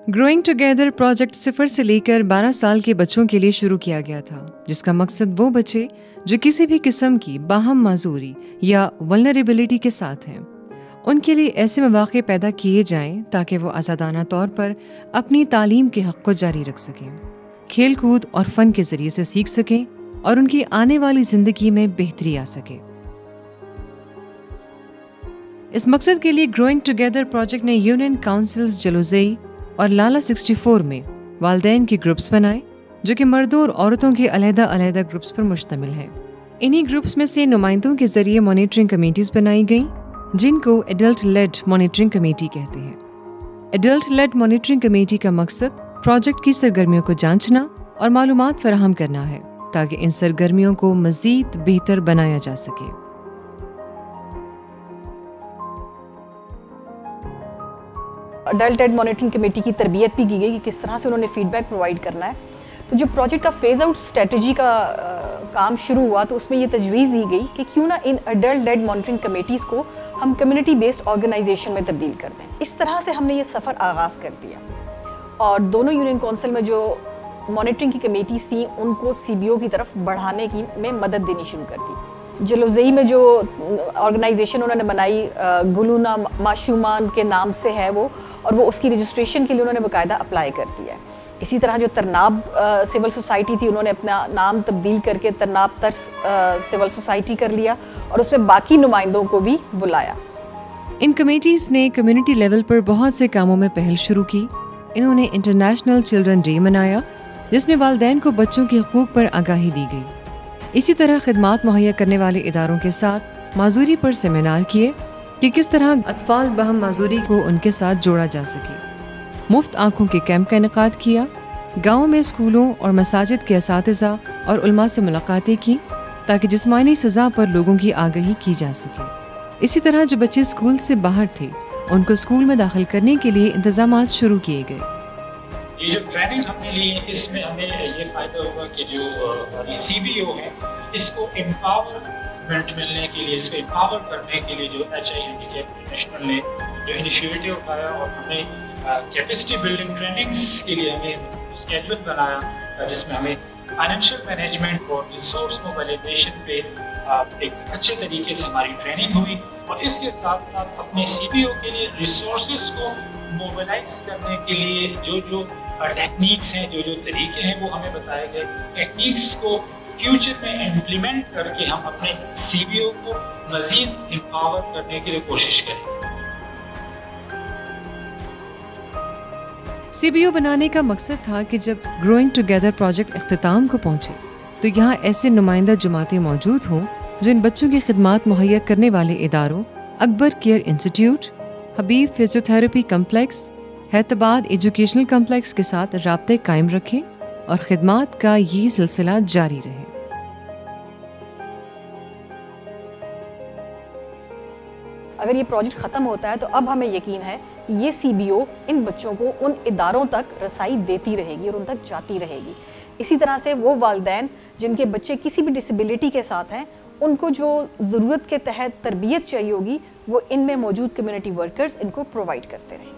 Growing together project 0 से लेकर 12 साल के बच्चों के लिए शुरू किया गया था, जिसका मकसद वो बच्चे जो किसी भी किस्म की बाहम माजूरी या वल्नरेबिलिटी के साथ हैं, उनके लिए ऐसे मौक़े पैदा किए जाएं ताकि वो आज़ादाना तौर पर अपनी तालीम के हक़ को जारी रख सकें, खेल कूद और फ़न के ज़रिए से सीख सकें और उनकी आने वाली ज़िंदगी में बेहतरी आ सके। इस मकसद के लिए ग्रोइंग टुगेदर प्रोजेक्ट ने यूनियन काउंसिल्स जलोज़ई और लाला 64 में वालदैन के ग्रुप्स बनाए, जो कि मर्दों और औरतों के अलहदा ग्रुप्स पर मुश्तमिल हैं। इन्हीं ग्रुप्स में से नुमाइंदों के ज़रिए मॉनिटरिंग कमेटीज़ बनाई गईं, जिनको एडल्ट लेड मॉनिटरिंग कमेटी कहते हैं। एडल्ट लेड मॉनिटरिंग कमेटी का मकसद प्रोजेक्ट की सरगर्मियों को जांचना और मालूमात फराहम करना है, ताकि इन सरगर्मियों को मज़ीद बेहतर बनाया जा सके। अडल्ट एड मॉनिटरिंग कमेटी की तरबियत भी की गई कि किस तरह से उन्होंने फीडबैक प्रोवाइड करना है। तो जो प्रोजेक्ट का फेज आउट स्ट्रेटजी का काम शुरू हुआ, तो उसमें ये तजवीज़ दी गई कि क्यों ना इन अडल्ट एड मॉनिटरिंग कमेटीज़ को हम कम्युनिटी बेस्ड ऑर्गेनाइजेशन में तब्दील कर दें। इस तरह से हमने ये सफ़र आगाज़ कर दिया और दोनों यूनियन कौंसिल में जो मॉनिटरिंग की कमेटीज़ थी उनको CBO की तरफ बढ़ाने की में मदद देनी शुरू कर दी। जलोज़ई में जो ऑर्गेनाइजेशन उन्होंने बनाई गुलूना माशूमान के नाम से है वो, और वो उसकी रजिस्ट्रेशन के लिए उन्होंने बाकायदा अप्लाई कर दिया है। इसी तरह जो तरनाब सिविल सोसाइटी थी, उन्होंने अपना नाम तब्दील करके तरनाब तर्स सिविल सोसाइटी कर लिया और उसमें बाकी नुमाइंदों को भी बुलाया। इन कमेटीज़ ने कम्युनिटी लेवल पर बहुत से कामों में पहल शुरू की। इन्होंने इंटरनेशनल चिल्ड्रन डे मनाया, जिसमें वालिदैन को बच्चों के हकूक़ पर आगाही दी गई। इसी तरह खिदमात मुहैया करने वाले इदारों के साथ माजूरी पर सेमिनार किए कि किस तरह अतफाल बहम माजूरी को उनके साथ जोड़ा जा सके। मुफ्त आँखों के कैंप का इनेकाद किया। गाँव में स्कूलों और मसाजिद के असातिज़ा और उलमा से मुलाकातें की, ताकि जिस्मानी सज़ा पर लोगों की आगाही की जा सके। इसी तरह जो बच्चे स्कूल से बाहर थे, उनको स्कूल में दाखिल करने के लिए इंतजामात शुरू किए गए। ये जो ट्रेनिंग हमने ली है, इसमें हमें ये फ़ायदा होगा कि जो हमारी CBO है, इसको एम्पावरमेंट मिलने के लिए, इसको एम्पावर करने के लिए जो HI हैंडीकैप इंटरनेशनल ने जो इनिशिएटिव उठाया और हमें कैपेसिटी बिल्डिंग ट्रेनिंग्स के लिए हमें स्केड्यूल बनाया, जिसमें हमें फाइनेंशियल मैनेजमेंट और रिसोर्स मोबिलाइजेशन पे एक अच्छे तरीके से हमारी ट्रेनिंग हुई, और इसके साथ साथ अपने CBO के लिए रिसोर्सेज को मोबिलाइज करने के लिए जो टेक्निक्स हैं, जो तरीके हैं, वो हमें बताए गए। टेक्निक्स को फ्यूचर में इम्प्लीमेंट करके हम अपने CBO को मज़ीद एम्पावर करने के लिए कोशिश करेंगे। CBO बनाने का मकसद था कि जब ग्रोइंग टुगेदर प्रोजेक्ट इख्तिताम को पहुंचे, तो यहाँ ऐसे नुमाइंदा जमातें मौजूद हों जो इन बच्चों की खिदमात मुहैया करने वाले इदारों Akbar care institute, Habib physiotherapy complex, Hyderabad educational complex के साथ राब्ते कायम रखें और खिदमात का ये सिलसिला जारी रहे। अगर ये प्रोजेक्ट ख़त्म होता है, तो अब हमें यकीन है कि ये CBO इन बच्चों को उन इदारों तक रसाई देती रहेगी और उन तक जाती रहेगी। इसी तरह से वो वालिदैन जिनके बच्चे किसी भी डिसेबिलिटी के साथ हैं, उनको जो ज़रूरत के तहत तरबियत चाहिए होगी, वो इनमें मौजूद कम्युनिटी वर्कर्स इनको प्रोवाइड करते रहेंगे।